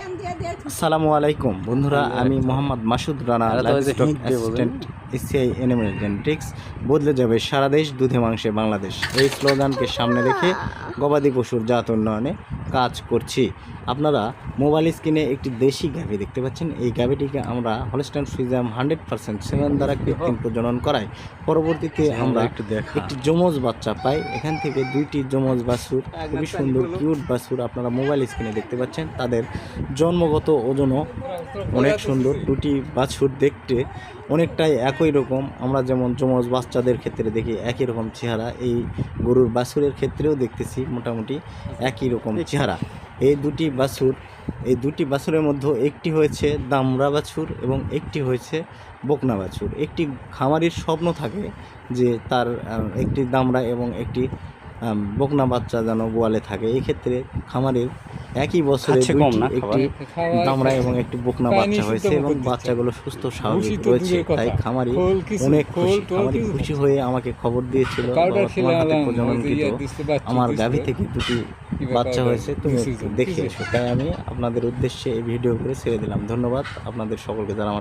আসসালামু আলাইকুম বন্ধুরা, আমি Mohammad Masud Rana, livestock assistant ACI animal genetics. বদলে যাবে সারা দেশ, দুধে মাংসে বাংলাদেশ, এই স্লোগানকে সামনে রেখে গবাদি পশুর জাত উন্নয়নে কাজ করছি। আপনারা মোবাইল স্ক্রিনে একটি দেশি গাভী দেখতে পাচ্ছেন। এই গাভীটিকে আমরা হলস্টাইন ফ্রিজিয়ান 100% সেমেন দ্বারা কৃত্রিম প্রজনন করাই। পরবর্তীতে আমরা একটি যমজ বাচ্চা পাই। এখান থেকে দুইটি যমজ বাছুর, খুবই সুন্দর কিউট বাছুর আপনারা মোবাইল স্ক্রিনে দেখতে পাচ্ছেন। তাদের জন্মগত ওজনও অনেক সুন্দর। দুটি বাছুর দেখতে অনেকটাই একই রকম। আমরা যেমন যমজ বাচ্চাদের ক্ষেত্রে দেখি একই রকম চেহারা, এই গরুর বাছুরের ক্ষেত্রেও দেখতেছি মোটামুটি একই রকম চেহারা। এই দুটি বাছুরের মধ্যে একটি হয়েছে দামড়া বাছুর এবং একটি হয়েছে বকনা বাছুর। একটি খামারির স্বপ্ন থাকে যে তার একটি দামড়া এবং একটি বকনা বাচ্চা যেন গোয়ালে থাকে। এই ক্ষেত্রে খামারের একই বছরে একটি দামড়া এবং একটি বকনা বাচ্চা হয়েছে এবং বাচ্চাগুলো সুস্থ স্বাভাবিক রয়েছে। তাই খামারি অনেক খুশি হয়ে আমাকে খবর দিয়েছিল, তোমার হাতে প্রজননকৃত আমার গাভী থেকে দুটি বাচ্চা হয়েছে, তুমি দেখে এসো। তাই আমি আপনাদের উদ্দেশ্যে এই ভিডিও করে ছেড়ে দিলাম। ধন্যবাদ আপনাদের সকলকে যারা